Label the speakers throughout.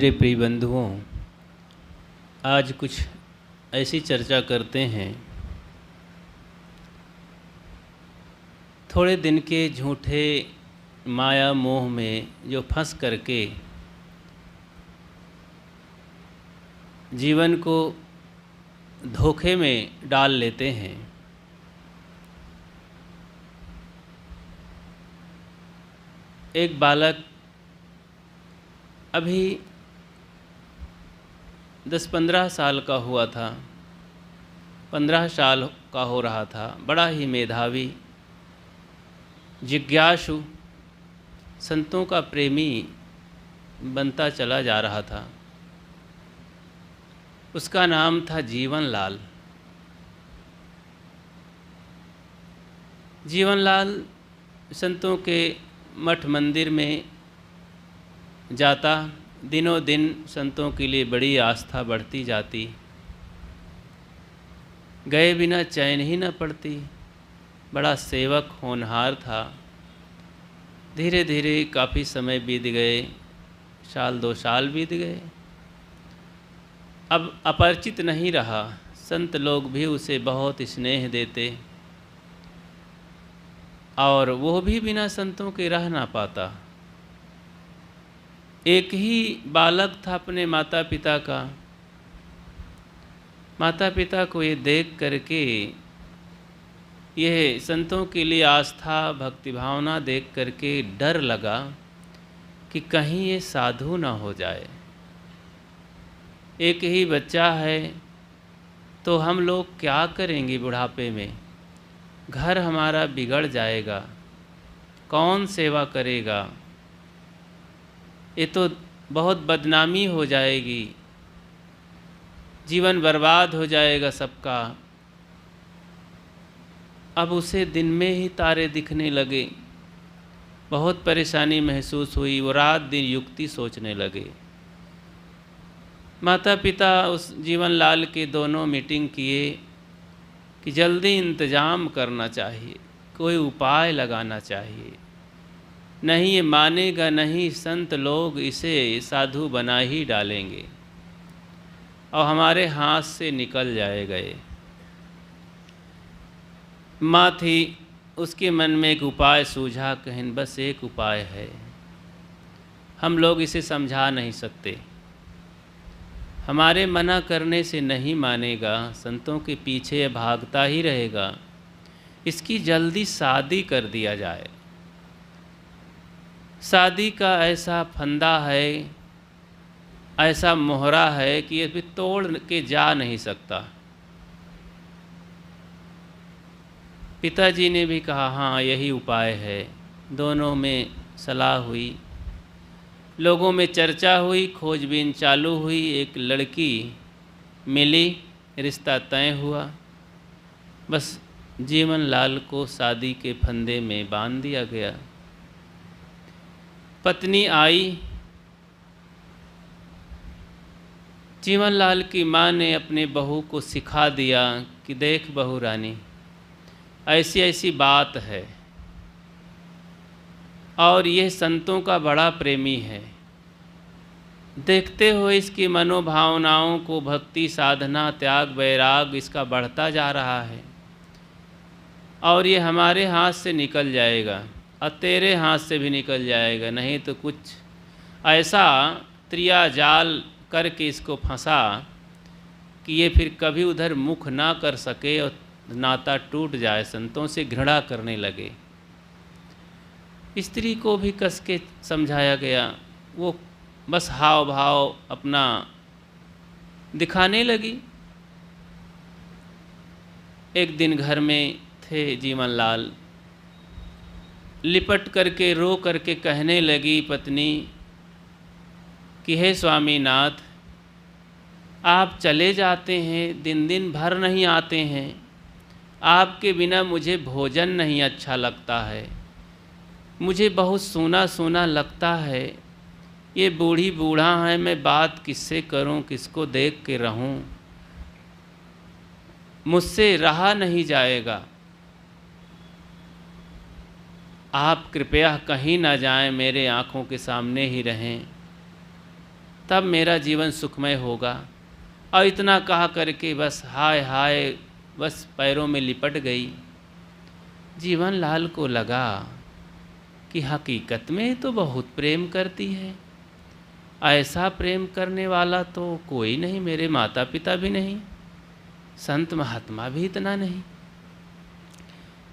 Speaker 1: मेरे प्रिय बंधुओं, आज कुछ ऐसी चर्चा करते हैं। थोड़े दिन के झूठे माया मोह में जो फंस करके जीवन को धोखे में डाल लेते हैं। एक बालक अभी 10-15 साल का हुआ था, 15 साल का हो रहा था। बड़ा ही मेधावी, जिज्ञासु, संतों का प्रेमी बनता चला जा रहा था। उसका नाम था जीवनलाल। जीवनलाल संतों के मठ मंदिर में जाता, दिनों दिन संतों के लिए बड़ी आस्था बढ़ती जाती, गए बिना चैन ही न पड़ती। बड़ा सेवक होनहार था। धीरे धीरे काफ़ी समय बीत गए, साल 2 साल बीत गए। अब अपरिचित नहीं रहा, संत लोग भी उसे बहुत स्नेह देते और वो भी बिना संतों के रह ना पाता। एक ही बालक था अपने माता पिता का। माता पिता को ये देख करके, यह संतों के लिए आस्था भक्ति भावना देख करके डर लगा कि कहीं ये साधु ना हो जाए। एक ही बच्चा है तो हम लोग क्या करेंगे बुढ़ापे में? घर हमारा बिगड़ जाएगा, कौन सेवा करेगा? ये तो बहुत बदनामी हो जाएगी, जीवन बर्बाद हो जाएगा सबका। अब उसे दिन में ही तारे दिखने लगे। बहुत परेशानी महसूस हुई। वो रात दिन युक्ति सोचने लगे। माता पिता उस जीवनलाल के दोनों मीटिंग किए कि जल्दी इंतज़ाम करना चाहिए, कोई उपाय लगाना चाहिए। नहीं ये मानेगा नहीं, संत लोग इसे साधु बना ही डालेंगे और हमारे हाथ से निकल जाएगा ये। माँ थी, उसके मन में एक उपाय सूझा। कहें बस एक उपाय है, हम लोग इसे समझा नहीं सकते, हमारे मना करने से नहीं मानेगा, संतों के पीछे भागता ही रहेगा। इसकी जल्दी शादी कर दिया जाए। शादी का ऐसा फंदा है, ऐसा मोहरा है कि ये भी तोड़ के जा नहीं सकता। पिताजी ने भी कहा हाँ यही उपाय है। दोनों में सलाह हुई, लोगों में चर्चा हुई, खोजबीन चालू हुई। एक लड़की मिली, रिश्ता तय हुआ। बस जीवनलाल को शादी के फंदे में बांध दिया गया। पत्नी आई। जीवनलाल की माँ ने अपने बहू को सिखा दिया कि देख बहू रानी, ऐसी ऐसी बात है और यह संतों का बड़ा प्रेमी है। देखते हुए इसकी मनोभावनाओं को, भक्ति साधना त्याग वैराग इसका बढ़ता जा रहा है और ये हमारे हाथ से निकल जाएगा और तेरे हाथ से भी निकल जाएगा। नहीं तो कुछ ऐसा त्रिया जाल करके इसको फंसा कि ये फिर कभी उधर मुख ना कर सके और नाता टूट जाए, संतों से घृणा करने लगे। स्त्री को भी कस के समझाया गया। वो बस हाव भाव अपना दिखाने लगी। एक दिन घर में थे जीवनलाल, लिपट करके रो करके कहने लगी पत्नी कि हे स्वामीनाथ, आप चले जाते हैं, दिन दिन भर नहीं आते हैं, आपके बिना मुझे भोजन नहीं अच्छा लगता है, मुझे बहुत सूना सूना लगता है। ये बूढ़ी बूढ़ा है, मैं बात किससे करूं, किसको देख के रहूं, मुझसे रहा नहीं जाएगा। आप कृपया कहीं ना जाएं, मेरे आँखों के सामने ही रहें। तब मेरा जीवन सुखमय होगा। और इतना कहा करके बस हाय हाय बस पैरों में लिपट गई। जीवन लाल को लगा कि हकीकत में तो बहुत प्रेम करती है, ऐसा प्रेम करने वाला तो कोई नहीं, मेरे माता पिता भी नहीं, संत महात्मा भी इतना नहीं।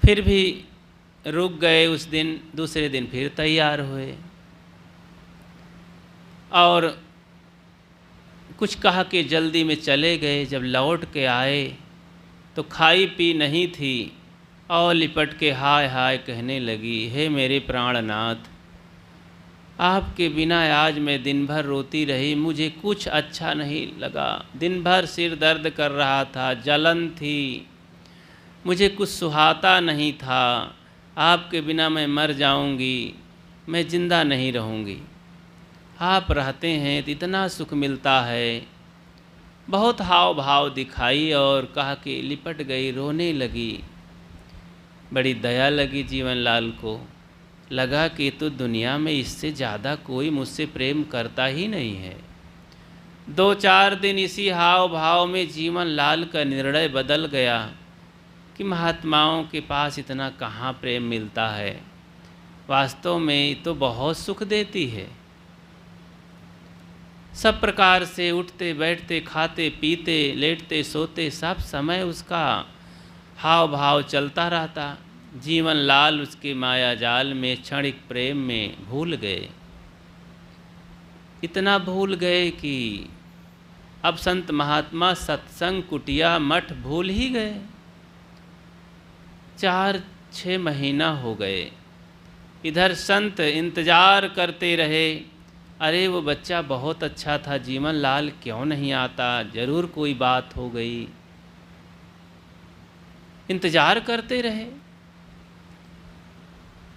Speaker 1: फिर भी रुक गए उस दिन। दूसरे दिन फिर तैयार हुए और कुछ कहा कि जल्दी में चले गए। जब लौट के आए तो खाई पी नहीं थी और लिपट के हाय हाय कहने लगी, हे मेरे प्राणनाथ, आपके बिना आज मैं दिन भर रोती रही, मुझे कुछ अच्छा नहीं लगा। दिन भर सिर दर्द कर रहा था, जलन थी, मुझे कुछ सुहाता नहीं था। आपके बिना मैं मर जाऊंगी, मैं जिंदा नहीं रहूंगी। आप रहते हैं तो इतना सुख मिलता है। बहुत हाव भाव दिखाई और कहा कि लिपट गई, रोने लगी। बड़ी दया लगी जीवन लाल को। लगा कि तो दुनिया में इससे ज़्यादा कोई मुझसे प्रेम करता ही नहीं है। 2-4 दिन इसी हाव भाव में जीवन लाल का निर्णय बदल गया कि महात्माओं के पास इतना कहाँ प्रेम मिलता है, वास्तव में तो बहुत सुख देती है। सब प्रकार से उठते बैठते खाते पीते लेटते सोते सब समय उसका हाव भाव चलता रहता। जीवन लाल उसके माया जाल में क्षणिक प्रेम में भूल गए। इतना भूल गए कि अब संत महात्मा सत्संग कुटिया मठ भूल ही गए। 4-6 महीना हो गए। इधर संत इंतज़ार करते रहे, अरे वो बच्चा बहुत अच्छा था, जीवन लाल क्यों नहीं आता, ज़रूर कोई बात हो गई। इंतज़ार करते रहे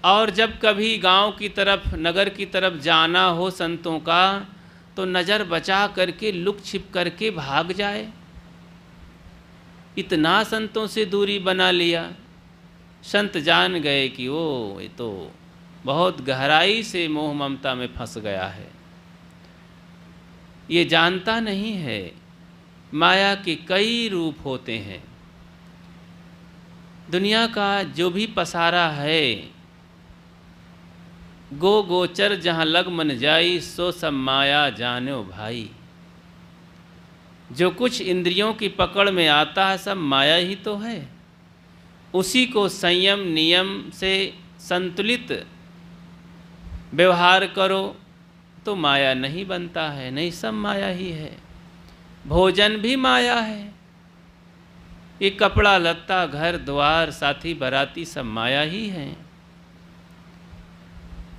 Speaker 1: और जब कभी गांव की तरफ नगर की तरफ जाना हो संतों का तो नज़र बचा करके लुक छिप करके भाग जाए। इतना संतों से दूरी बना लिया। संत जान गए कि वो ये तो बहुत गहराई से मोह ममता में फंस गया है। ये जानता नहीं है माया के कई रूप होते हैं। दुनिया का जो भी पसारा है, गो गोचर जहाँ लग मन जाई, सो सब माया जानो भाई। जो कुछ इंद्रियों की पकड़ में आता है सब माया ही तो है। उसी को संयम नियम से संतुलित व्यवहार करो तो माया नहीं बनता है, नहीं सब माया ही है। भोजन भी माया है, ये कपड़ा लत्ता घर द्वार साथी बराती सब माया ही हैं।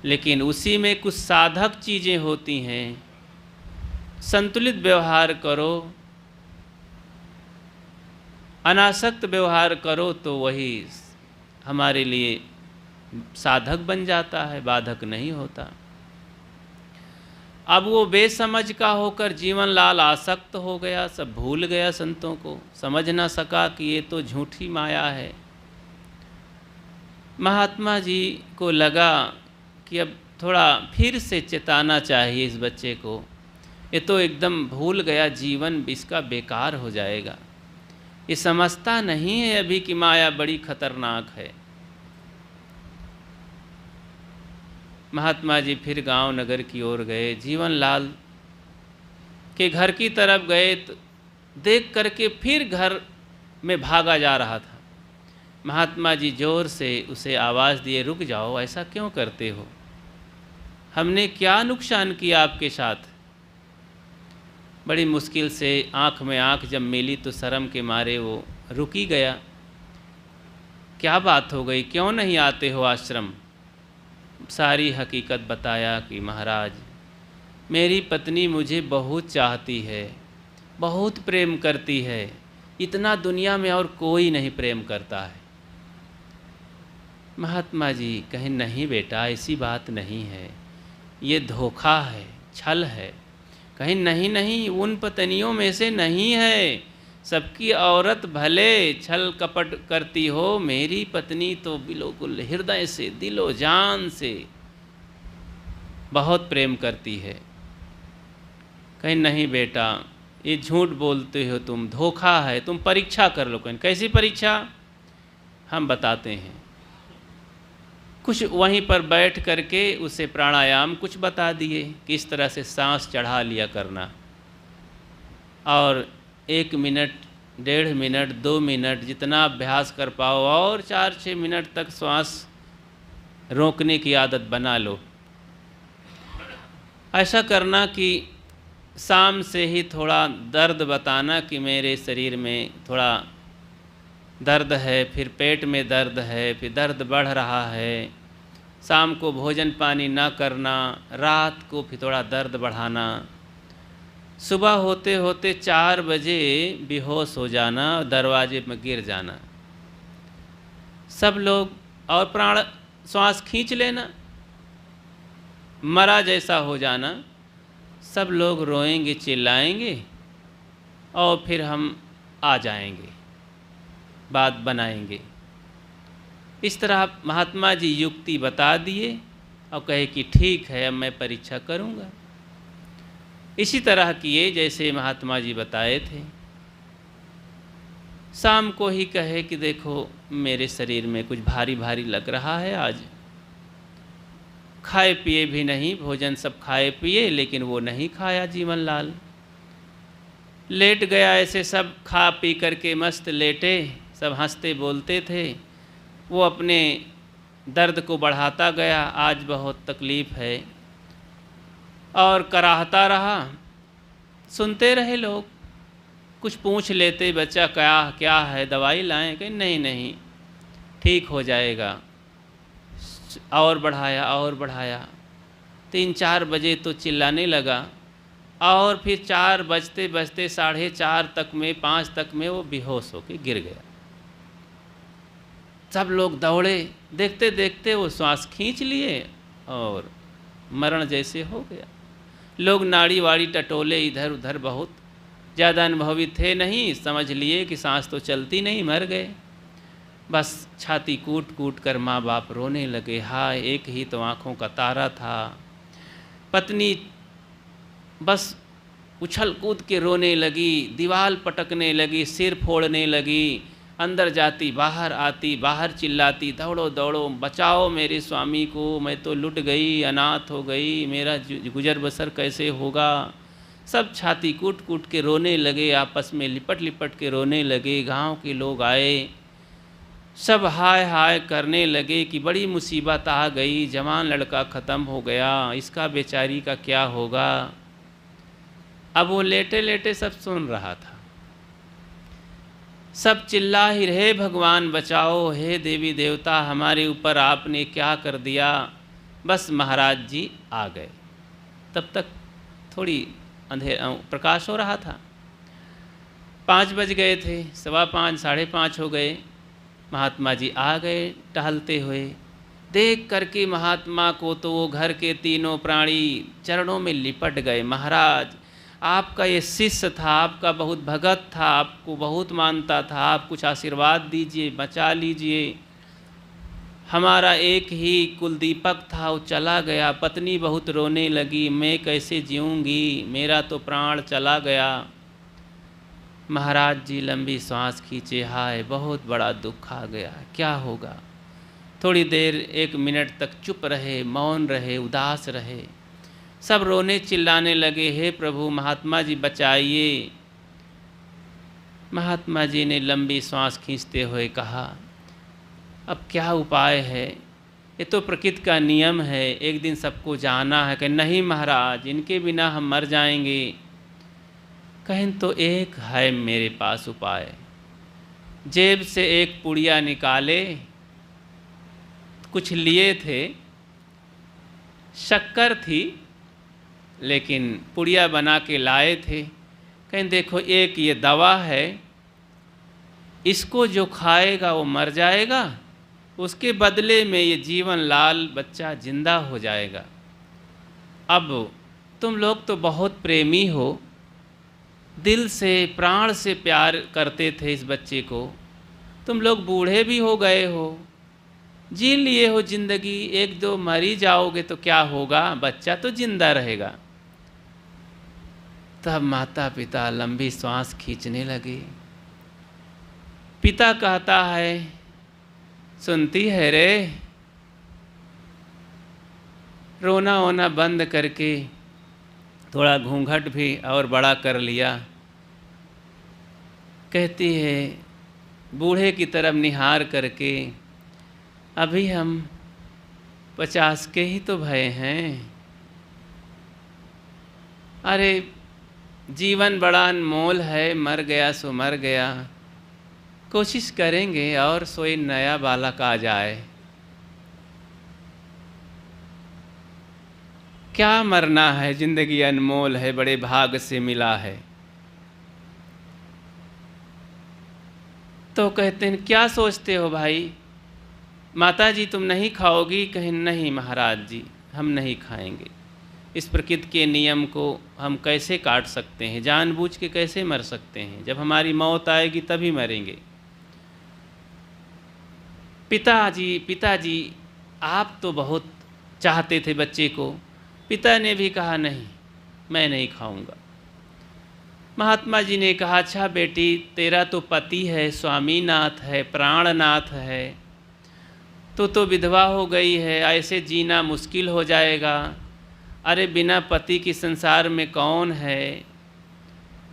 Speaker 1: लेकिन उसी में कुछ साधक चीज़ें होती हैं। संतुलित व्यवहार करो, अनासक्त व्यवहार करो तो वही हमारे लिए साधक बन जाता है, बाधक नहीं होता। अब वो बेसमझ का होकर जीवन लाल आसक्त हो गया, सब भूल गया संतों को, समझ ना सका कि ये तो झूठी माया है। महात्मा जी को लगा कि अब थोड़ा फिर से चेताना चाहिए इस बच्चे को, ये तो एकदम भूल गया, जीवन इसका बेकार हो जाएगा। ये समझता नहीं है अभी कि माया बड़ी खतरनाक है। महात्मा जी फिर गांव नगर की ओर गए। जीवन लाल के घर की तरफ गए तो देख करके फिर घर में भागा जा रहा था। महात्मा जी जोर से उसे आवाज़ दिए, रुक जाओ, ऐसा क्यों करते हो, हमने क्या नुकसान किया आपके साथ। बड़ी मुश्किल से आँख में आँख जब मिली तो शर्म के मारे वो रुक ही गया। क्या बात हो गई, क्यों नहीं आते हो आश्रम। सारी हकीकत बताया कि महाराज मेरी पत्नी मुझे बहुत चाहती है, बहुत प्रेम करती है, इतना दुनिया में और कोई नहीं प्रेम करता है। महात्मा जी कहें, नहीं बेटा ऐसी बात नहीं है, ये धोखा है, छल है। कहीं नहीं नहीं, उन पत्नियों में से नहीं है, सबकी औरत भले छल कपट करती हो, मेरी पत्नी तो बिल्कुल हृदय से दिलो जान से बहुत प्रेम करती है। कहीं नहीं बेटा, ये झूठ बोलते हो तुम, धोखा है, तुम परीक्षा कर लो। कहीं कैसी परीक्षा? हम बताते हैं। कुछ वहीं पर बैठ करके उसे प्राणायाम कुछ बता दिए कि इस तरह से सांस चढ़ा लिया करना, और 1 मिनट, 1.5 मिनट, 2 मिनट जितना अभ्यास कर पाओ, और 4-6 मिनट तक श्वास रोकने की आदत बना लो। ऐसा करना कि शाम से ही थोड़ा दर्द बताना कि मेरे शरीर में थोड़ा दर्द है, फिर पेट में दर्द है, फिर दर्द बढ़ रहा है। शाम को भोजन पानी ना करना, रात को फिर थोड़ा दर्द बढ़ाना। सुबह होते होते 4 बजे बेहोश हो जाना और दरवाजे में गिर जाना। सब लोग, और प्राण श्वास खींच लेना, मरा जैसा हो जाना। सब लोग रोएंगे, चिल्लाएंगे, और फिर हम आ जाएंगे, बात बनाएंगे। इस तरह महात्मा जी युक्ति बता दिए और कहे कि ठीक है, अब मैं परीक्षा करूँगा। इसी तरह किए जैसे महात्मा जी बताए थे। शाम को ही कहे कि देखो मेरे शरीर में कुछ भारी भारी लग रहा है आज। खाए पिए भी नहीं, भोजन सब खाए पिए, लेकिन वो नहीं खाया जीवन लाल। लेट गया, ऐसे सब खा पी करके मस्त लेटे, सब हंसते बोलते थे। वो अपने दर्द को बढ़ाता गया, आज बहुत तकलीफ़ है, और कराहता रहा। सुनते रहे लोग, कुछ पूछ लेते, बच्चा क्या क्या है, दवाई लाएं? कहीं नहीं नहीं, ठीक हो जाएगा। और बढ़ाया और बढ़ाया, 3-4 बजे तो चिल्लाने लगा, और फिर 4 बजते बजते 4:30 तक में, 5 तक में वो बेहोश होकर गिर गया। सब लोग दौड़े, देखते देखते वो श्वास खींच लिए और मरण जैसे हो गया। लोग नाड़ी वाड़ी टटोले इधर उधर, बहुत ज़्यादा अनुभवी थे नहीं, समझ लिए कि सांस तो चलती नहीं, मर गए। बस छाती कूट कूट कर माँ बाप रोने लगे। हाय, एक ही तो आँखों का तारा था। पत्नी बस उछल कूद के रोने लगी, दीवार पटकने लगी, सिर फोड़ने लगी, अंदर जाती बाहर आती, बाहर चिल्लाती, दौड़ो दौड़ो, बचाओ मेरे स्वामी को, मैं तो लुट गई, अनाथ हो गई, मेरा गुजर बसर कैसे होगा। सब छाती कूट कूट के रोने लगे, आपस में लिपट लिपट के रोने लगे। गांव के लोग आए, सब हाय हाय करने लगे कि बड़ी मुसीबत आ गई, जवान लड़का ख़त्म हो गया, इसका बेचारी का क्या होगा। अब वो लेटे लेटे सब सुन रहा था। सब चिल्ला ही रहे, भगवान बचाओ, हे देवी देवता, हमारे ऊपर आपने क्या कर दिया। बस महाराज जी आ गए। तब तक थोड़ी प्रकाश हो रहा था। 5 बज गए थे, 5:15, 5:30 हो गए। महात्मा जी आ गए टहलते हुए। देख करके महात्मा को तो वो घर के तीनों प्राणी चरणों में लिपट गए। महाराज, आपका ये शिष्य था, आपका बहुत भगत था, आपको बहुत मानता था, आप कुछ आशीर्वाद दीजिए, बचा लीजिए। हमारा एक ही कुलदीपक था, वो चला गया। पत्नी बहुत रोने लगी, मैं कैसे जीऊँगी, मेरा तो प्राण चला गया। महाराज जी लंबी सांस खींचे, हाय बहुत बड़ा दुख आ गया, क्या होगा। थोड़ी देर 1 मिनट तक चुप रहे, मौन रहे, उदास रहे। सब रोने चिल्लाने लगे, हे प्रभु महात्मा जी बचाइए। महात्मा जी ने लंबी सांस खींचते हुए कहा, अब क्या उपाय है, ये तो प्रकृति का नियम है, एक दिन सबको जाना है। कि नहीं महाराज, इनके बिना हम मर जाएंगे। कहें तो एक है मेरे पास उपाय। जेब से एक पुड़िया निकाले, कुछ लिए थे, शक्कर थी, लेकिन पुड़िया बना के लाए थे। कहें देखो एक ये दवा है, इसको जो खाएगा वो मर जाएगा, उसके बदले में ये जीवन लाल बच्चा जिंदा हो जाएगा। अब तुम लोग तो बहुत प्रेमी हो, दिल से प्राण से प्यार करते थे इस बच्चे को, तुम लोग बूढ़े भी हो गए हो, जी लिए हो जिंदगी, 1-2 मर ही जाओगे तो क्या होगा, बच्चा तो जिंदा रहेगा। तब माता पिता लंबी सांस खींचने लगे। पिता कहता है, सुनती है रे? रोना वोना बंद करके थोड़ा घूंघट भी और बड़ा कर लिया। कहती है बूढ़े की तरफ निहार करके, अभी हम 50 के ही तो भये हैं। अरे जीवन बड़ा अनमोल है, मर गया सो मर गया, कोशिश करेंगे और सोई नया बालक आ जाए। क्या मरना है, जिंदगी अनमोल है, बड़े भाग से मिला है। तो कहते हैं क्या सोचते हो भाई? माता जी तुम नहीं खाओगी? कहें नहीं महाराज जी, हम नहीं खाएंगे। इस प्रकृति के नियम को हम कैसे काट सकते हैं? जानबूझ के कैसे मर सकते हैं? जब हमारी मौत आएगी तभी मरेंगे। पिताजी आप तो बहुत चाहते थे बच्चे को। पिता ने भी कहा नहीं, मैं नहीं खाऊंगा। महात्मा जी ने कहा, अच्छा बेटी, तेरा तो पति है, स्वामीनाथ है, प्राणनाथ है, तो विधवा हो गई है, ऐसे जीना मुश्किल हो जाएगा। अरे बिना पति के संसार में कौन है?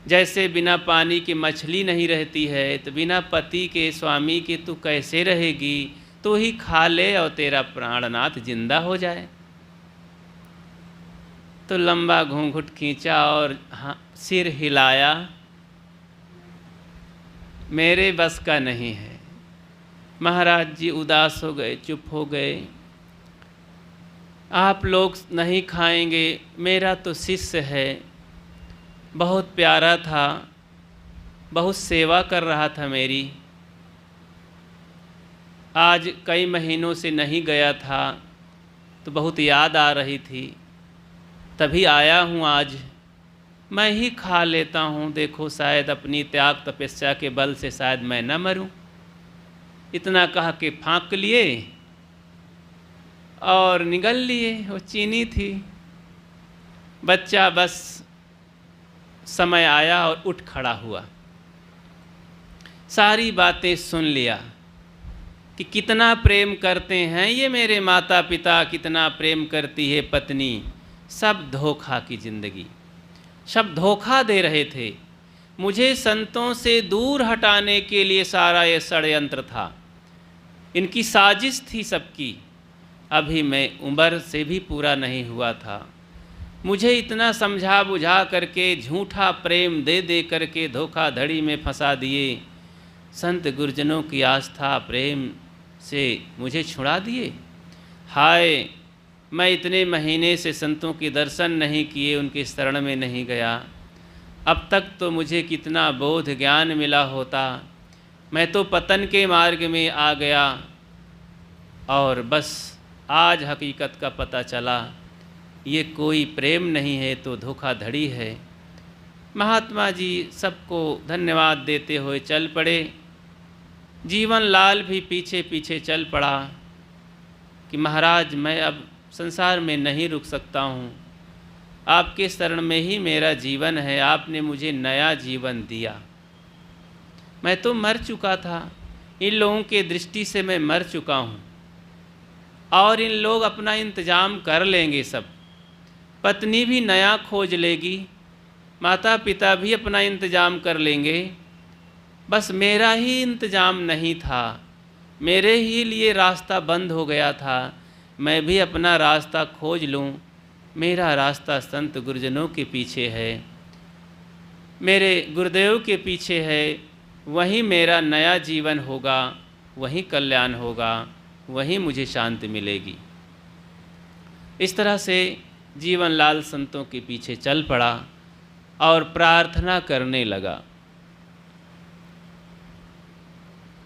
Speaker 1: जैसे बिना पानी की मछली नहीं रहती है, तो बिना पति के स्वामी के तू कैसे रहेगी? तू ही खा ले और तेरा प्राणनाथ जिंदा हो जाए। तो लंबा घूंघट खींचा और सिर हिलाया, मेरे बस का नहीं है। महाराज जी उदास हो गए, चुप हो गए। आप लोग नहीं खाएंगे, मेरा तो शिष्य है, बहुत प्यारा था, बहुत सेवा कर रहा था मेरी, आज कई महीनों से नहीं गया था तो बहुत याद आ रही थी, तभी आया हूँ आज, मैं ही खा लेता हूँ। देखो शायद अपनी त्याग तपस्या के बल से शायद मैं न मरूं। इतना कह के फाँक लिए और निगल लिए। वो चीनी थी। बच्चा बस समय आया और उठ खड़ा हुआ, सारी बातें सुन लिया कि कितना प्रेम करते हैं ये मेरे माता पिता, कितना प्रेम करती है पत्नी। सब धोखा की जिंदगी, सब धोखा दे रहे थे। मुझे संतों से दूर हटाने के लिए सारा ये षड्यंत्र था, इनकी साजिश थी सबकी। अभी मैं उम्र से भी पूरा नहीं हुआ था, मुझे इतना समझा बुझा करके झूठा प्रेम दे दे करके धोखाधड़ी में फंसा दिए। संत गुरुजनों की आस्था प्रेम से मुझे छुड़ा दिए। हाय, मैं इतने महीने से संतों के दर्शन नहीं किए, उनके शरण में नहीं गया। अब तक तो मुझे कितना बोध ज्ञान मिला होता। मैं तो पतन के मार्ग में आ गया और बस आज हकीकत का पता चला, ये कोई प्रेम नहीं है तो धोखाधड़ी है। महात्मा जी सबको धन्यवाद देते हुए चल पड़े। जीवन लाल भी पीछे पीछे चल पड़ा कि महाराज मैं अब संसार में नहीं रुक सकता हूँ, आपके शरण में ही मेरा जीवन है, आपने मुझे नया जीवन दिया। मैं तो मर चुका था, इन लोगों के दृष्टि से मैं मर चुका हूँ और इन लोग अपना इंतजाम कर लेंगे सब। पत्नी भी नया खोज लेगी, माता पिता भी अपना इंतजाम कर लेंगे। बस मेरा ही इंतजाम नहीं था, मेरे ही लिए रास्ता बंद हो गया था। मैं भी अपना रास्ता खोज लूँ। मेरा रास्ता संत गुरुजनों के पीछे है, मेरे गुरुदेव के पीछे है। वहीं मेरा नया जीवन होगा, वहीं कल्याण होगा, वहीं मुझे शांति मिलेगी। इस तरह से जीवन लाल संतों के पीछे चल पड़ा और प्रार्थना करने लगा।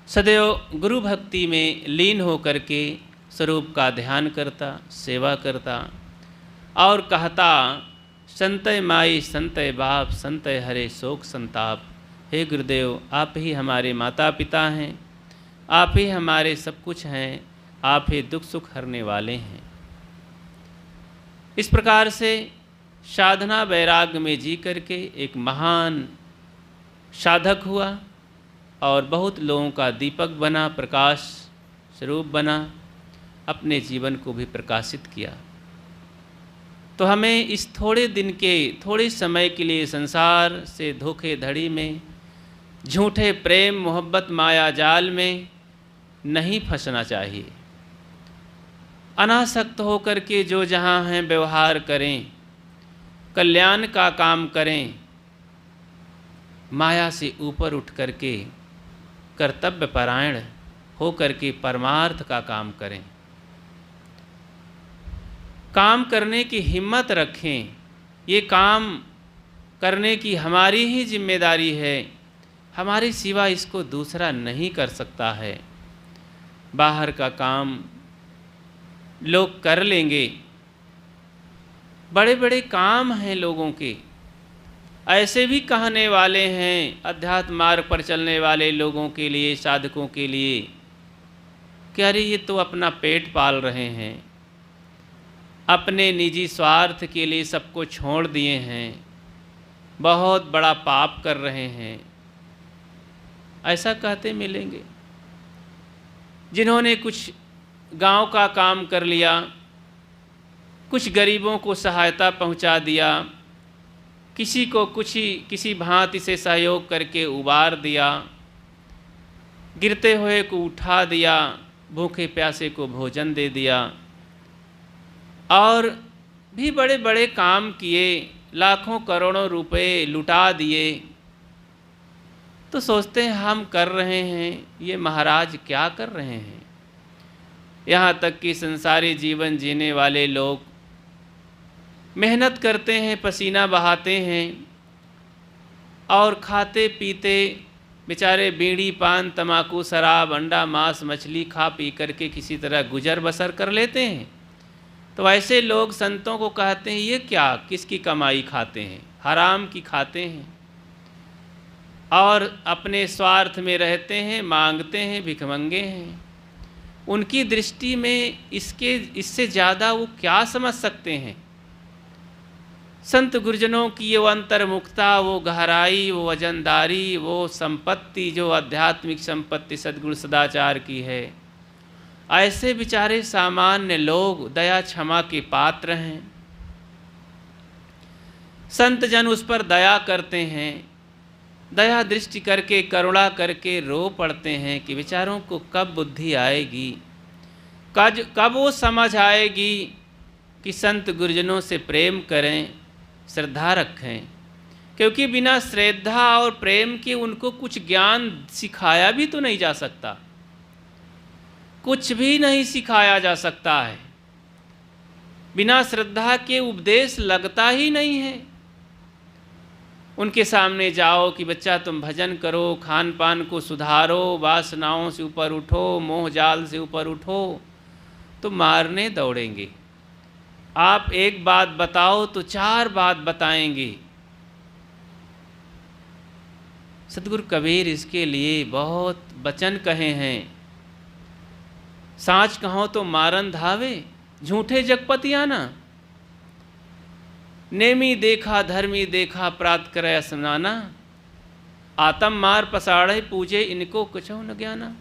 Speaker 1: सदैव गुरु भक्ति में लीन होकर के स्वरूप का ध्यान करता, सेवा करता और कहता, संतय माई संतय बाप संतय हरे शोक संताप। हे गुरुदेव, आप ही हमारे माता पिता हैं, आप ही हमारे सब कुछ हैं, आप ही दुख सुख हरने वाले हैं। इस प्रकार से साधना वैराग्य में जी करके एक महान साधक हुआ और बहुत लोगों का दीपक बना, प्रकाश स्वरूप बना, अपने जीवन को भी प्रकाशित किया। तो हमें इस थोड़े दिन के, थोड़े समय के लिए संसार से धोखेधड़ी में, झूठे प्रेम मोहब्बत माया जाल में नहीं फंसना चाहिए। अनासक्त होकर के जो जहाँ हैं व्यवहार करें, कल्याण का काम करें, माया से ऊपर उठ करके कर्तव्य परायण हो करके परमार्थ का काम करें। काम करने की हिम्मत रखें। ये काम करने की हमारी ही जिम्मेदारी है, हमारे सिवा इसको दूसरा नहीं कर सकता है। बाहर का काम लोग कर लेंगे, बड़े बड़े काम हैं लोगों के। ऐसे भी कहने वाले हैं अध्यात्म मार्ग पर चलने वाले लोगों के लिए, साधकों के लिए, कि अरे ये तो अपना पेट पाल रहे हैं, अपने निजी स्वार्थ के लिए सबको छोड़ दिए हैं, बहुत बड़ा पाप कर रहे हैं। ऐसा कहते मिलेंगे। जिन्होंने कुछ गांव का काम कर लिया, कुछ गरीबों को सहायता पहुंचा दिया, किसी को किसी भांति से सहयोग करके उबार दिया, गिरते हुए को उठा दिया, भूखे प्यासे को भोजन दे दिया, और भी बड़े बड़े काम किए, लाखों करोड़ों रुपए लुटा दिए। तो सोचते हैं हम कर रहे हैं, ये महाराज क्या कर रहे हैं। यहाँ तक कि संसारी जीवन जीने वाले लोग मेहनत करते हैं, पसीना बहाते हैं, और खाते पीते बेचारे बीड़ी पान तमाकू शराब अंडा मांस मछली खा पी करके किसी तरह गुजर बसर कर लेते हैं। तो ऐसे लोग संतों को कहते हैं ये क्या, किसकी कमाई खाते हैं, हराम की खाते हैं, और अपने स्वार्थ में रहते हैं, मांगते हैं, भिखमंगे हैं। उनकी दृष्टि में इससे ज़्यादा वो क्या समझ सकते हैं। संत गुरुजनों की वो अंतर्मुखता, वो गहराई, वो वजनदारी, वो संपत्ति जो आध्यात्मिक संपत्ति सद्गुण सदाचार की है, ऐसे बेचारे सामान्य लोग दया क्षमा के पात्र हैं। संत जन उस पर दया करते हैं, दया दृष्टि करके करुणा करके रो पड़ते हैं कि बेचारों को कब बुद्धि आएगी, कब वो समझ आएगी कि संत गुरुजनों से प्रेम करें, श्रद्धा रखें। क्योंकि बिना श्रद्धा और प्रेम के उनको कुछ ज्ञान सिखाया भी तो नहीं जा सकता, कुछ भी नहीं सिखाया जा सकता है। बिना श्रद्धा के उपदेश लगता ही नहीं है। उनके सामने जाओ कि बच्चा तुम भजन करो, खान पान को सुधारो, वासनाओं से ऊपर उठो, मोह जाल से ऊपर उठो, तो मारने दौड़ेंगे। आप एक बात बताओ तो चार बात बताएंगे। सतगुरु कबीर इसके लिए बहुत वचन कहे हैं। साँच कहो तो मारन धावे, झूठे जगपतिया ना। नेमी देखा धर्मी देखा, प्रात करे स्नाना। आतम मार पसाड़े पूजे, इनको कुछ न ज्ञाना।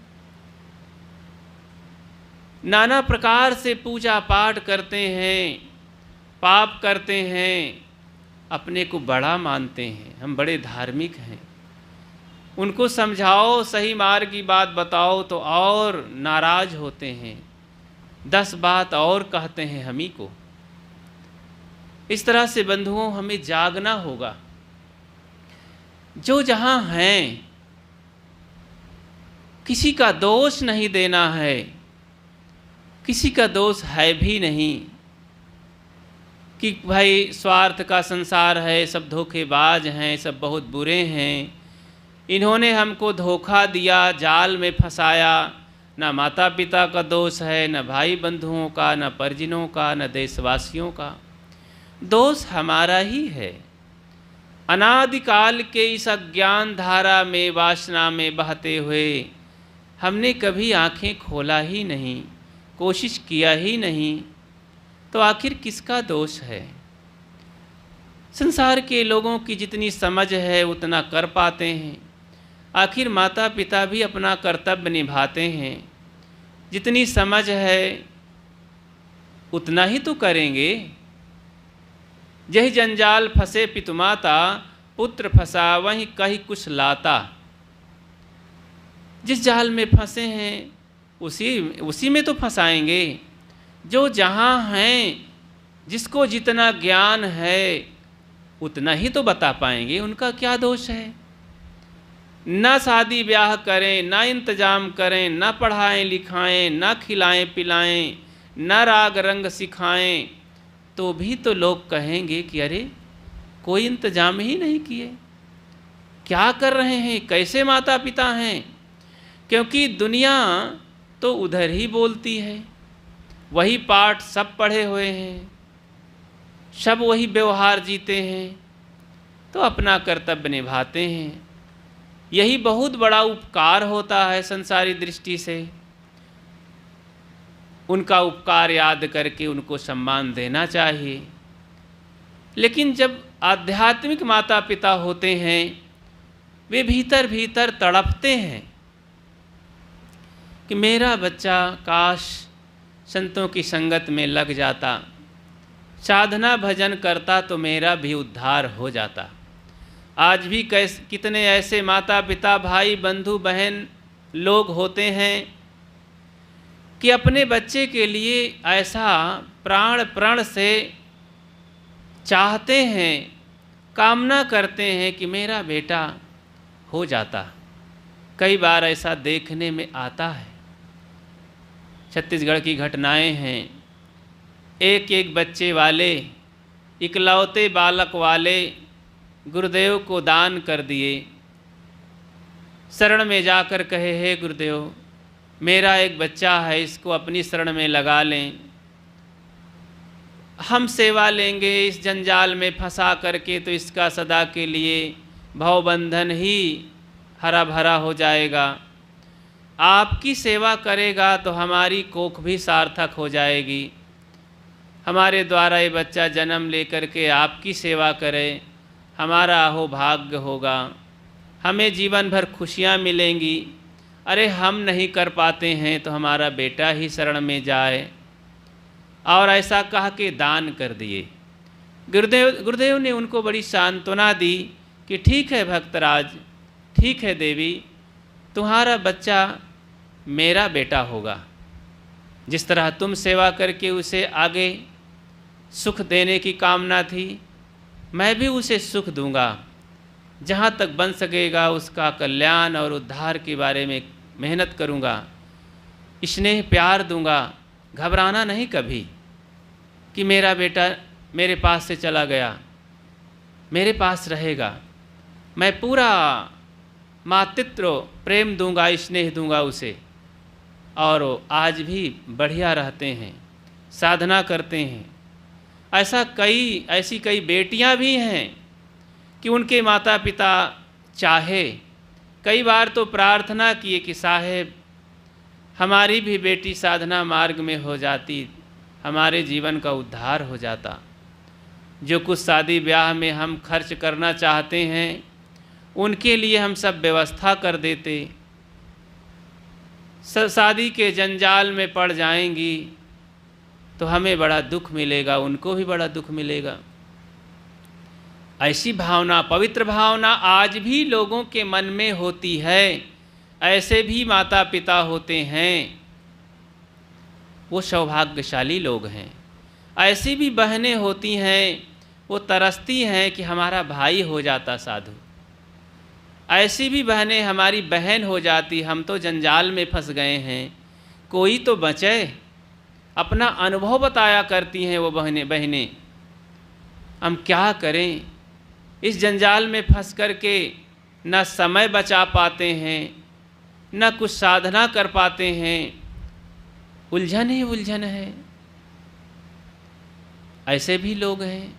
Speaker 1: नाना प्रकार से पूजा पाठ करते हैं, पाप करते हैं, अपने को बड़ा मानते हैं, हम बड़े धार्मिक हैं। उनको समझाओ, सही मार्ग की बात बताओ तो और नाराज होते हैं, 10 बात और कहते हैं हम ही को। इस तरह से बंधुओं हमें जागना होगा। जो जहाँ हैं, किसी का दोष नहीं देना है, किसी का दोष है भी नहीं कि भाई स्वार्थ का संसार है, सब धोखेबाज हैं, सब बहुत बुरे हैं, इन्होंने हमको धोखा दिया, जाल में फंसाया। ना माता पिता का दोष है, न भाई बंधुओं का, न परिजनों का, न देशवासियों का। दोष हमारा ही है। अनादिकाल के इस अज्ञान धारा में, वासना में बहते हुए हमने कभी आंखें खोला ही नहीं, कोशिश किया ही नहीं, तो आखिर किसका दोष है। संसार के लोगों की जितनी समझ है उतना कर पाते हैं। आखिर माता पिता भी अपना कर्तव्य निभाते हैं, जितनी समझ है उतना ही तो करेंगे। यही जंजाल फंसे पितु माता, पुत्र फंसा वहीं कहीं कुछ लाता। जिस जाल में फंसे हैं उसी में तो फंसाएंगे। जो जहाँ हैं, जिसको जितना ज्ञान है उतना ही तो बता पाएंगे, उनका क्या दोष है। ना शादी ब्याह करें, ना इंतजाम करें, ना पढ़ाएं लिखाएं, ना खिलाएं पिलाएं, ना राग रंग सिखाएं, तो भी तो लोग कहेंगे कि अरे कोई इंतजाम ही नहीं किए, क्या कर रहे हैं, कैसे माता पिता हैं। क्योंकि दुनिया तो उधर ही बोलती है, वही पाठ सब पढ़े हुए हैं, सब वही व्यवहार जीते हैं, तो अपना कर्तव्य निभाते हैं। यही बहुत बड़ा उपकार होता है संसारी दृष्टि से। उनका उपकार याद करके उनको सम्मान देना चाहिए। लेकिन जब आध्यात्मिक माता पिता होते हैं, वे भीतर भीतर तड़पते हैं कि मेरा बच्चा काश संतों की संगत में लग जाता, साधना भजन करता तो मेरा भी उद्धार हो जाता। आज भी कितने ऐसे माता पिता भाई बंधु बहन लोग होते हैं कि अपने बच्चे के लिए ऐसा प्राण प्रण से चाहते हैं, कामना करते हैं कि मेरा बेटा हो जाता। कई बार ऐसा देखने में आता है। छत्तीसगढ़ की घटनाएं हैं। एक बच्चे वाले, इकलौते बालक वाले गुरुदेव को दान कर दिए। शरण में जाकर कहे, हे गुरुदेव मेरा एक बच्चा है, इसको अपनी शरण में लगा लें, हम सेवा लेंगे। इस जंजाल में फंसा करके तो इसका सदा के लिए भवबंधन ही हरा भरा हो जाएगा। आपकी सेवा करेगा तो हमारी कोख भी सार्थक हो जाएगी। हमारे द्वारा ये बच्चा जन्म लेकर के आपकी सेवा करे, हमारा अहो भाग्य होगा, हमें जीवन भर खुशियाँ मिलेंगी। अरे हम नहीं कर पाते हैं तो हमारा बेटा ही शरण में जाए। और ऐसा कह के दान कर दिए। गुरुदेव ने उनको बड़ी सांत्वना दी कि ठीक है भक्तराज, ठीक है देवी, तुम्हारा बच्चा मेरा बेटा होगा। जिस तरह तुम सेवा करके उसे आगे सुख देने की कामना थी, मैं भी उसे सुख दूंगा। जहाँ तक बन सकेगा उसका कल्याण और उद्धार के बारे में मेहनत करूँगा, स्नेह प्यार दूंगा। घबराना नहीं कभी कि मेरा बेटा मेरे पास से चला गया, मेरे पास रहेगा। मैं पूरा मातृत्व प्रेम दूंगा, स्नेह दूंगा उसे। और आज भी बढ़िया रहते हैं, साधना करते हैं। ऐसी कई बेटियां भी हैं कि उनके माता पिता चाहे, कई बार तो प्रार्थना किए कि साहेब हमारी भी बेटी साधना मार्ग में हो जाती, हमारे जीवन का उद्धार हो जाता। जो कुछ शादी ब्याह में हम खर्च करना चाहते हैं उनके लिए हम सब व्यवस्था कर देते। शादी के जंजाल में पड़ जाएंगी तो हमें बड़ा दुख मिलेगा, उनको भी बड़ा दुख मिलेगा। ऐसी भावना, पवित्र भावना आज भी लोगों के मन में होती है। ऐसे भी माता पिता होते हैं, वो सौभाग्यशाली लोग हैं। ऐसी भी बहनें होती हैं, वो तरसती हैं कि हमारा भाई हो जाता साधु। ऐसी भी बहनें हमारी बहन हो जाती, हम तो जंजाल में फंस गए हैं, कोई तो बचे। अपना अनुभव बताया करती हैं वो बहनें। हम क्या करें, इस जंजाल में फंस कर के न समय बचा पाते हैं, न कुछ साधना कर पाते हैं, उलझन ही उलझन है। ऐसे भी लोग हैं,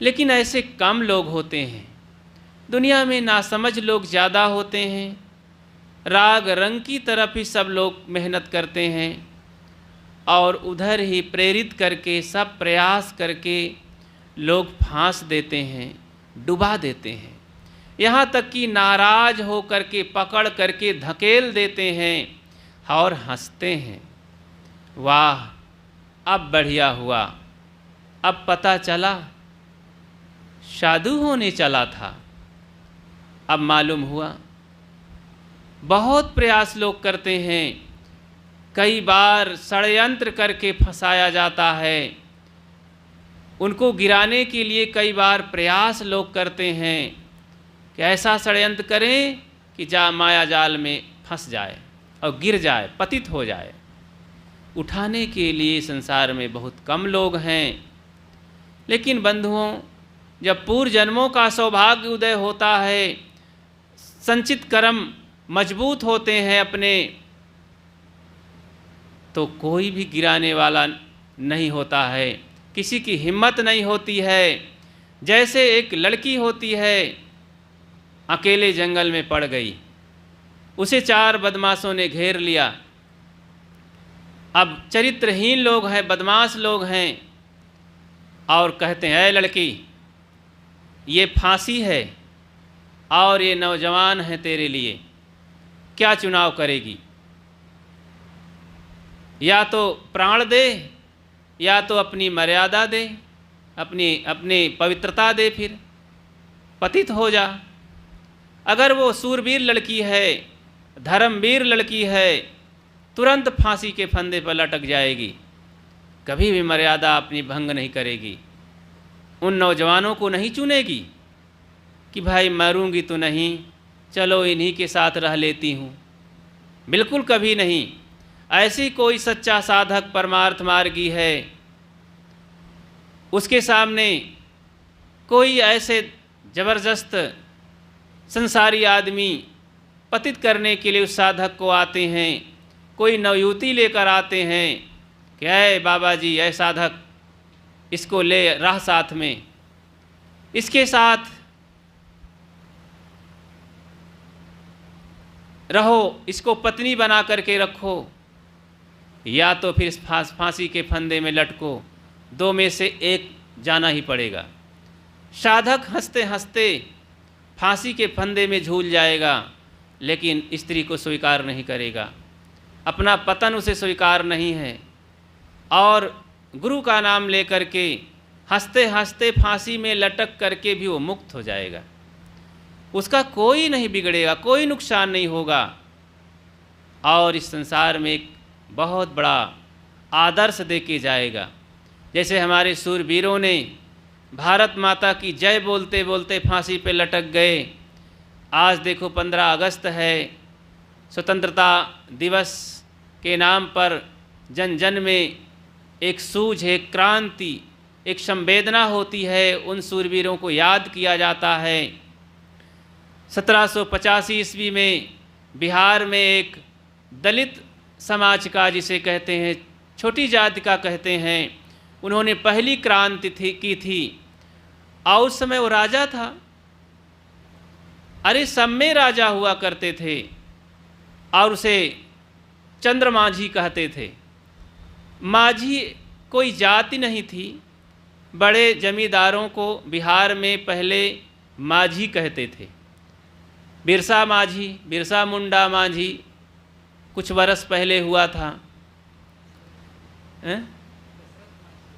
Speaker 1: लेकिन ऐसे कम लोग होते हैं। दुनिया में नासमझ लोग ज़्यादा होते हैं। राग रंग की तरफ ही सब लोग मेहनत करते हैं और उधर ही प्रेरित करके, सब प्रयास करके लोग फांस देते हैं, डुबा देते हैं, यहाँ तक कि नाराज हो करके पकड़ करके धकेल देते हैं और हंसते हैं, वाह अब बढ़िया हुआ, अब पता चला साधु होने चला था, अब मालूम हुआ। बहुत प्रयास लोग करते हैं, कई बार षड्यंत्र करके फंसाया जाता है, उनको गिराने के लिए कई बार प्रयास लोग करते हैं कि ऐसा षड्यंत्र करें कि माया जाल में फंस जाए और गिर जाए, पतित हो जाए। उठाने के लिए संसार में बहुत कम लोग हैं, लेकिन बंधुओं, जब पूर्व जन्मों का सौभाग्य उदय होता है, संचित कर्म मजबूत होते हैं अपने, तो कोई भी गिराने वाला नहीं होता है, किसी की हिम्मत नहीं होती है। जैसे एक लड़की होती है, अकेले जंगल में पड़ गई, उसे 4 बदमाशों ने घेर लिया। अब चरित्रहीन लोग हैं, बदमाश लोग हैं, और कहते हैं, ऐ लड़की, ये फांसी है और ये नौजवान है तेरे लिए, क्या चुनाव करेगी? या तो प्राण दे, या तो अपनी मर्यादा दे, अपनी पवित्रता दे, फिर पतित हो जा। अगर वो सूरवीर लड़की है, धर्मवीर लड़की है, तुरंत फांसी के फंदे पर लटक जाएगी, कभी भी मर्यादा अपनी भंग नहीं करेगी। उन नौजवानों को नहीं चुनेगी कि भाई मरूंगी तो नहीं, चलो इन्हीं के साथ रह लेती हूँ, बिल्कुल कभी नहीं। ऐसी कोई सच्चा साधक परमार्थ मार्गी है, उसके सामने कोई ऐसे ज़बरदस्त संसारी आदमी पतित करने के लिए उस साधक को आते हैं, कोई नवयुवती लेकर आते हैं कि ऐ बाबा जी, ऐ साधक, इसको ले रह साथ में, इसके साथ रहो, इसको पत्नी बना करके रखो, या तो फिर इस फांसी के फंदे में लटको, 2 में से एक जाना ही पड़ेगा। साधक हंसते हंसते फांसी के फंदे में झूल जाएगा, लेकिन स्त्री को स्वीकार नहीं करेगा, अपना पतन उसे स्वीकार नहीं है, और गुरु का नाम लेकर के हंसते हंसते फांसी में लटक करके भी वो मुक्त हो जाएगा, उसका कोई नहीं बिगड़ेगा, कोई नुकसान नहीं होगा, और इस संसार में एक बहुत बड़ा आदर्श दे के जाएगा। जैसे हमारे सूरवीरों ने भारत माता की जय बोलते बोलते फांसी पे लटक गए। आज देखो 15 अगस्त है, स्वतंत्रता दिवस के नाम पर जन जन में एक सूझ, एक क्रांति, एक संवेदना होती है, उन सूरवीरों को याद किया जाता है। 1785 ईस्वी में बिहार में एक दलित समाज का, जिसे कहते हैं छोटी जाति का कहते हैं, उन्होंने पहली क्रांति की थी, और उस समय वो राजा था। अरे सब में राजा हुआ करते थे, और उसे चंद्र माझी कहते थे। माझी कोई जाति नहीं थी, बड़े जमींदारों को बिहार में पहले माझी कहते थे। बिरसा माझी, बिरसा मुंडा माझी कुछ वर्ष पहले हुआ था,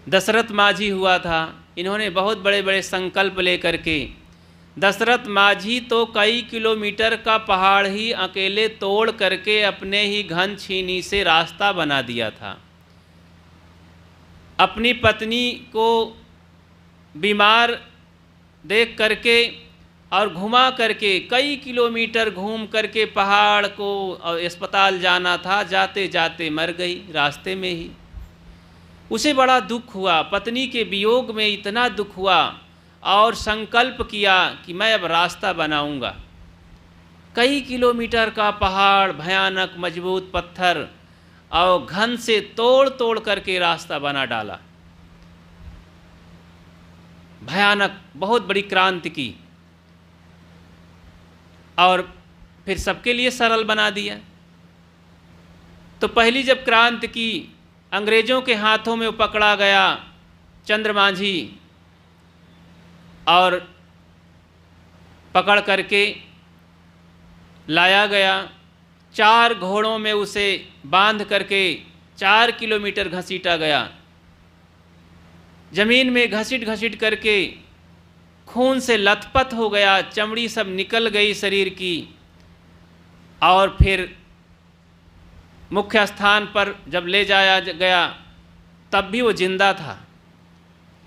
Speaker 1: दशरथ माझी हुआ था। इन्होंने बहुत बड़े बड़े संकल्प लेकर के, दशरथ माझी तो कई किलोमीटर का पहाड़ ही अकेले तोड़ करके अपने ही घन छीनी से रास्ता बना दिया था। अपनी पत्नी को बीमार देख करके और घुमा करके कई किलोमीटर घूम करके पहाड़ को और अस्पताल जाना था, जाते जाते मर गई रास्ते में ही। उसे बड़ा दुख हुआ, पत्नी के वियोग में इतना दुख हुआ, और संकल्प किया कि मैं अब रास्ता बनाऊंगा। कई किलोमीटर का पहाड़, भयानक मजबूत पत्थर और घन से तोड़ तोड़ करके रास्ता बना डाला। भयानक, बहुत बड़ी क्रांति की, और फिर सबके लिए सरल बना दिया। तो पहली जब क्रांति की, अंग्रेज़ों के हाथों में वो पकड़ा गया चंद्र माझी, और पकड़ करके लाया गया। 4 घोड़ों में उसे बांध करके 4 किलोमीटर घसीटा गया। ज़मीन में घसीट घसीट करके खून से लथपथ हो गया, चमड़ी सब निकल गई शरीर की। और फिर मुख्य स्थान पर जब ले जाया गया तब भी वो जिंदा था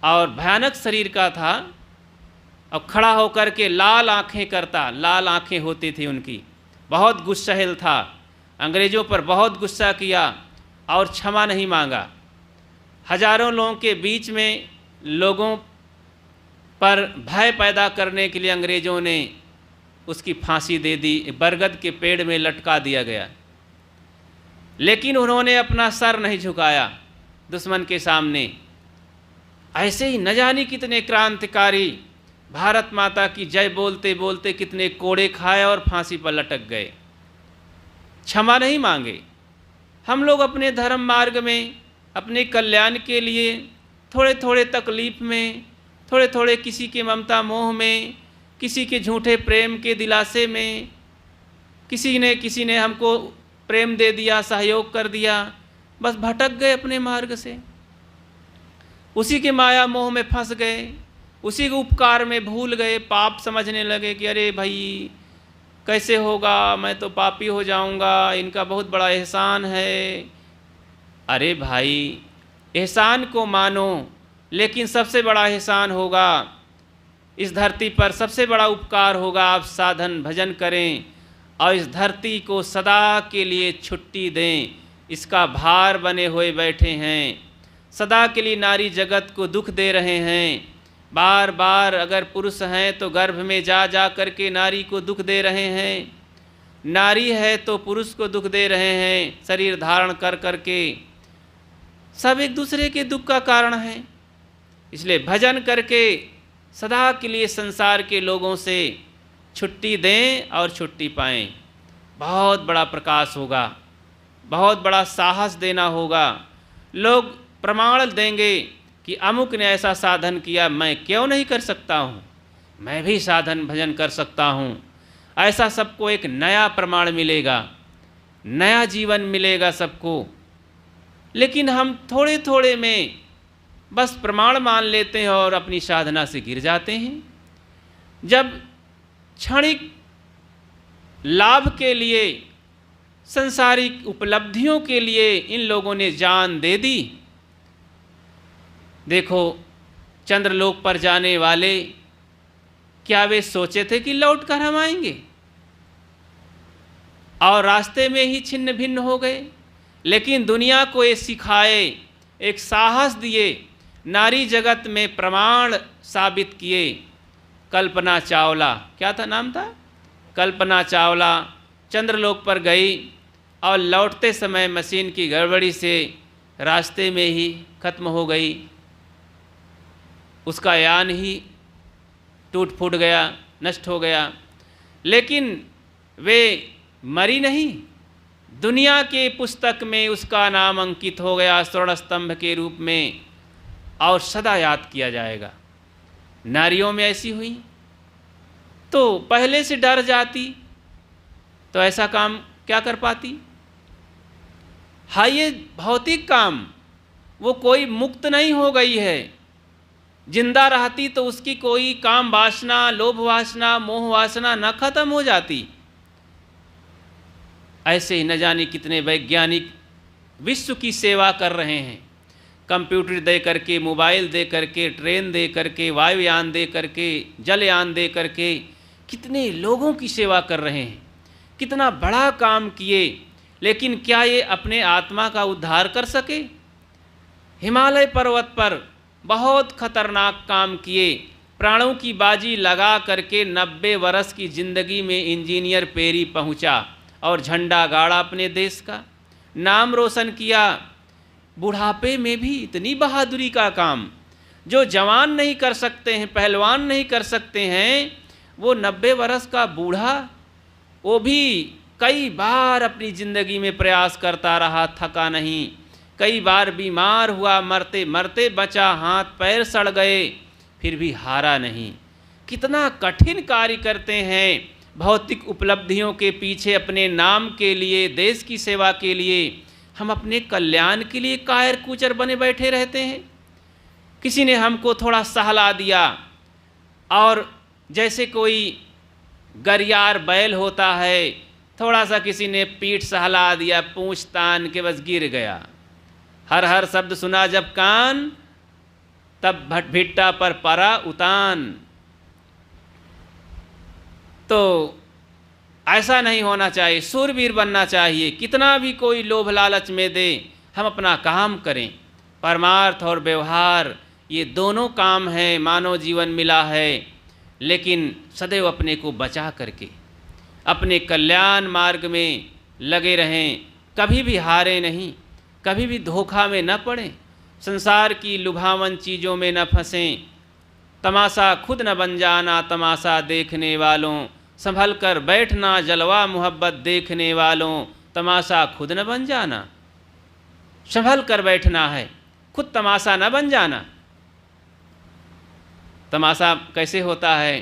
Speaker 1: और भयानक शरीर का था। और खड़ा होकर के लाल आँखें करता, लाल आँखें होती थी उनकी, बहुत गुस्सैल था, अंग्रेज़ों पर बहुत गुस्सा किया और क्षमा नहीं मांगा। हजारों लोगों के बीच में लोगों पर भय पैदा करने के लिए अंग्रेज़ों ने उसकी फांसी दे दी, बरगद के पेड़ में लटका दिया गया। लेकिन उन्होंने अपना सर नहीं झुकाया दुश्मन के सामने। ऐसे ही न जाने कितने क्रांतिकारी भारत माता की जय बोलते बोलते कितने कोड़े खाए और फांसी पर लटक गए, क्षमा नहीं मांगे। हम लोग अपने धर्म मार्ग में अपने कल्याण के लिए थोड़े थोड़े तकलीफ में, थोड़े थोड़े किसी के ममता मोह में, किसी के झूठे प्रेम के दिलासे में, किसी ने हमको प्रेम दे दिया, सहयोग कर दिया, बस भटक गए अपने मार्ग से, उसी के माया मोह में फंस गए, उसी के उपकार में भूल गए, पाप समझने लगे कि अरे भाई कैसे होगा, मैं तो पापी हो जाऊंगा, इनका बहुत बड़ा एहसान है। अरे भाई, एहसान को मानो, लेकिन सबसे बड़ा एहसान होगा इस धरती पर, सबसे बड़ा उपकार होगा आप साधन भजन करें और इस धरती को सदा के लिए छुट्टी दें। इसका भार बने हुए बैठे हैं, सदा के लिए नारी जगत को दुख दे रहे हैं। बार बार अगर पुरुष हैं तो गर्भ में जा जा करके नारी को दुख दे रहे हैं, नारी है तो पुरुष को दुख दे रहे हैं, शरीर धारण कर करके। सब एक दूसरे के दुख का कारण है। इसलिए भजन करके सदा के लिए संसार के लोगों से छुट्टी दें और छुट्टी पाएं। बहुत बड़ा प्रकाश होगा, बहुत बड़ा साहस देना होगा। लोग प्रमाण देंगे कि अमुक ने ऐसा साधन किया, मैं क्यों नहीं कर सकता हूँ, मैं भी साधन भजन कर सकता हूँ। ऐसा सबको एक नया प्रमाण मिलेगा, नया जीवन मिलेगा सबको। लेकिन हम थोड़े थोड़े में बस प्रमाण मान लेते हैं और अपनी साधना से गिर जाते हैं। जब क्षणिक लाभ के लिए, संसारिक उपलब्धियों के लिए इन लोगों ने जान दे दी। देखो, चंद्रलोक पर जाने वाले, क्या वे सोचे थे कि लौट कर हम आएंगे? और रास्ते में ही छिन्न भिन्न हो गए। लेकिन दुनिया को ये सिखाए, एक साहस दिए, नारी जगत में प्रमाण साबित किए। कल्पना चावला, क्या था नाम था, कल्पना चावला चंद्रलोक पर गई और लौटते समय मशीन की गड़बड़ी से रास्ते में ही खत्म हो गई, उसका यान ही टूट फूट गया, नष्ट हो गया। लेकिन वे मरी नहीं, दुनिया के पुस्तक में उसका नाम अंकित हो गया स्वर्ण स्तंभ के रूप में, और सदा याद किया जाएगा। नारियों में ऐसी हुई तो पहले से डर जाती तो ऐसा काम क्या कर पाती? हाँ, ये भौतिक काम, वो कोई मुक्त नहीं हो गई है। जिंदा रहती तो उसकी कोई काम वासना, लोभ वासना, मोह वासना न खत्म हो जाती। ऐसे ही न जाने कितने वैज्ञानिक विश्व की सेवा कर रहे हैं, कंप्यूटर दे करके, मोबाइल दे करके, ट्रेन दे करके, वायुयान दे करके, जलयान दे करके, कितने लोगों की सेवा कर रहे हैं, कितना बड़ा काम किए। लेकिन क्या ये अपने आत्मा का उद्धार कर सके? हिमालय पर्वत पर बहुत खतरनाक काम किए, प्राणों की बाजी लगा करके 90 वर्ष की ज़िंदगी में इंजीनियर पेरी पहुंचा और झंडा गाड़ा अपने देश का, नाम रोशन किया। बुढ़ापे में भी इतनी बहादुरी का काम जो जवान नहीं कर सकते हैं, पहलवान नहीं कर सकते हैं, वो 90 वर्ष का बूढ़ा, वो भी कई बार अपनी ज़िंदगी में प्रयास करता रहा, थका नहीं। कई बार बीमार हुआ, मरते मरते बचा, हाथ पैर सड़ गए, फिर भी हारा नहीं। कितना कठिन कार्य करते हैं भौतिक उपलब्धियों के पीछे, अपने नाम के लिए, देश की सेवा के लिए। हम अपने कल्याण के लिए कायर कूचर बने बैठे रहते हैं। किसी ने हमको थोड़ा सहला दिया, और जैसे कोई गरियार बैल होता है, थोड़ा सा किसी ने पीठ सहला दिया, पूंछ तान के बस गिर गया। हर हर शब्द सुना जब कान, तब भिट्टा पर परा उतान। तो ऐसा नहीं होना चाहिए, शूरवीर बनना चाहिए। कितना भी कोई लोभ लालच में दे, हम अपना काम करें। परमार्थ और व्यवहार ये दोनों काम हैं, मानव जीवन मिला है। लेकिन सदैव अपने को बचा करके अपने कल्याण मार्ग में लगे रहें, कभी भी हारे नहीं, कभी भी धोखा में न पड़ें, संसार की लुभावन चीज़ों में न फंसें। तमाशा खुद न बन जाना तमाशा देखने वालों, संभल कर बैठना जलवा मोहब्बत देखने वालों। तमाशा खुद न बन जाना, संभल कर बैठना है, खुद तमाशा न बन जाना। तमाशा कैसे होता है?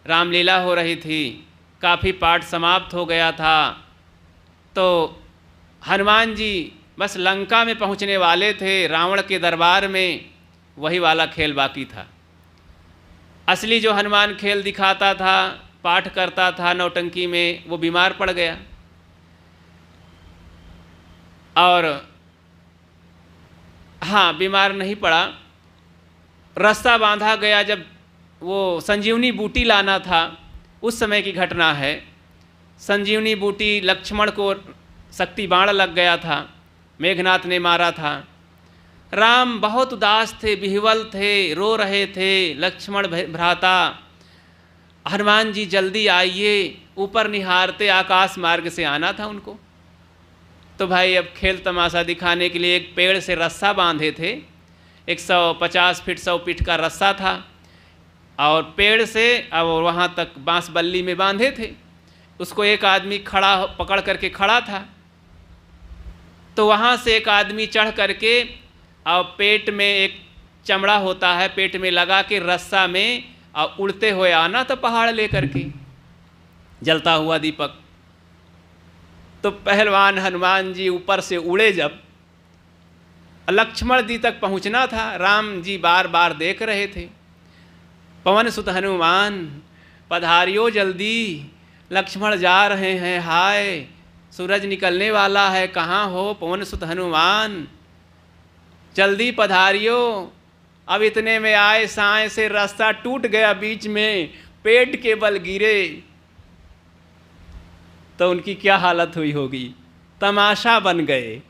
Speaker 1: रामलीला हो रही थी, काफ़ी पाठ समाप्त हो गया था, तो हनुमान जी बस लंका में पहुंचने वाले थे, रावण के दरबार में। वही वाला खेल बाकी था। असली जो हनुमान खेल दिखाता था, पाठ करता था नौटंकी में, वो बीमार पड़ गया। और हाँ, बीमार नहीं पड़ा, रास्ता बांधा गया। जब वो संजीवनी बूटी लाना था, उस समय की घटना है। संजीवनी बूटी लक्ष्मण को शक्ति बाण लग गया था, मेघनाथ ने मारा था। राम बहुत उदास थे, विह्वल थे, रो रहे थे। लक्ष्मण भ्राता, हनुमान जी जल्दी आइए। ऊपर निहारते, आकाश मार्ग से आना था उनको। तो भाई अब खेल तमाशा दिखाने के लिए एक पेड़ से रस्सा बांधे थे। 150 फीट 100 फीट का रस्सा था, और पेड़ से और वहाँ तक बांस बल्ली में बांधे थे। उसको एक आदमी खड़ा पकड़ करके खड़ा था। तो वहाँ से एक आदमी चढ़ करके, और पेट में एक चमड़ा होता है, पेट में लगा के रस्सा में, और उड़ते हुए आना था पहाड़ लेकर के, जलता हुआ दीपक। तो पहलवान हनुमान जी ऊपर से उड़े, जब लक्ष्मण जी तक पहुँचना था, राम जी बार बार देख रहे थे। पवन सुत हनुमान पधारियो जल्दी, लक्ष्मण जा रहे हैं, हाय सूरज निकलने वाला है, कहाँ हो पवन सुत हनुमान, जल्दी पधारियो। अब इतने में आए साए से रास्ता टूट गया, बीच में पेट के बल गिरे। तो उनकी क्या हालत हुई होगी? तमाशा बन गए।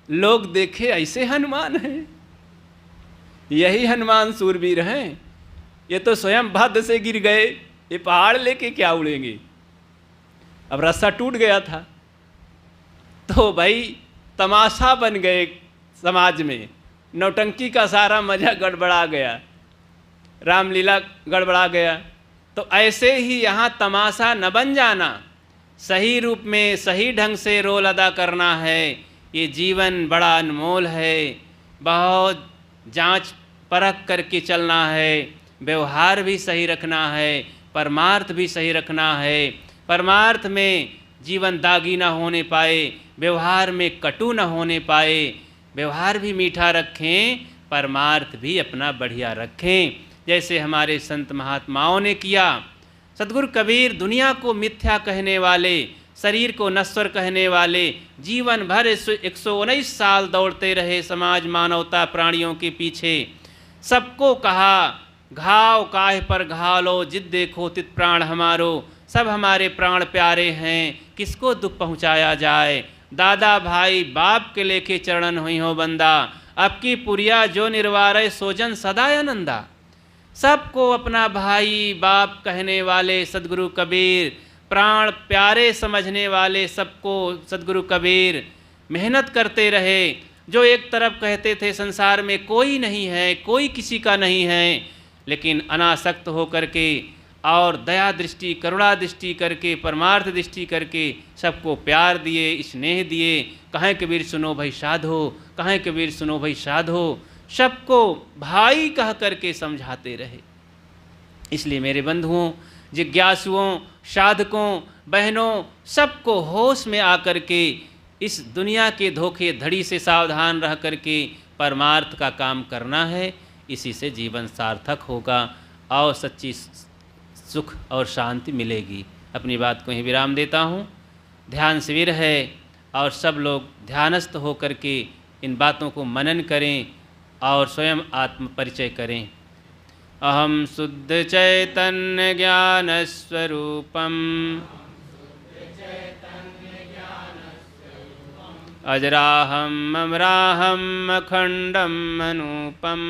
Speaker 1: लोग देखे ऐसे हनुमान हैं, यही हनुमान सूरवीर हैं। ये तो स्वयं भद्र से गिर गए, ये पहाड़ लेके क्या उड़ेंगे? अब रास्ता टूट गया था। तो भाई तमाशा बन गए समाज में, नौटंकी का सारा मजा गड़बड़ा गया, रामलीला गड़बड़ा गया। तो ऐसे ही यहाँ तमाशा न बन जाना, सही रूप में सही ढंग से रोल अदा करना है। ये जीवन बड़ा अनमोल है, बहुत जांच परख करके चलना है, व्यवहार भी सही रखना है, परमार्थ भी सही रखना है। परमार्थ में जीवन दागी ना होने पाए, व्यवहार में कटु न होने पाए। व्यवहार भी मीठा रखें, परमार्थ भी अपना बढ़िया रखें, जैसे हमारे संत महात्माओं ने किया। सद्गुरु कबीर दुनिया को मिथ्या कहने वाले, शरीर को नश्वर कहने वाले, जीवन भर 119 साल दौड़ते रहे समाज मानवता प्राणियों के पीछे। सबको कहा घाव काहे पर घाव लो, जिद देखो तित प्राण हमारो। सब हमारे प्राण प्यारे हैं, किसको दुख पहुँचाया जाए। दादा भाई बाप के लेके चरणन हुई हो बंदा, अब की पुरिया जो निर्वारे सोजन सदा आनंदा। सबको अपना भाई बाप कहने वाले सद्गुरु कबीर, प्राण प्यारे समझने वाले सबको सद्गुरु कबीर मेहनत करते रहे। जो एक तरफ कहते थे संसार में कोई नहीं है, कोई किसी का नहीं है, लेकिन अनासक्त होकर के और दया दृष्टि करुणा दृष्टि करके परमार्थ दृष्टि करके सबको प्यार दिए, स्नेह दिए। कहें कबीर सुनो भाई साधो, कहें कबीर सुनो भाई साधो, सबको भाई कह करके समझाते रहे। इसलिए मेरे बंधुओं, जिज्ञासुओं, साधकों, बहनों, सबको होश में आकर के इस दुनिया के धोखे धड़ी से सावधान रह कर के परमार्थ का काम करना है। इसी से जीवन सार्थक होगा और सच्ची सुख और शांति मिलेगी। अपनी बात को ही विराम देता हूँ। ध्यान शिविर है और सब लोग ध्यानस्थ हो कर के इन बातों को मनन करें और स्वयं आत्म परिचय करें। अहम शुद्ध चैतन्य ज्ञान स्वरूपम अजराहम अमराहम अखंडम अनूपम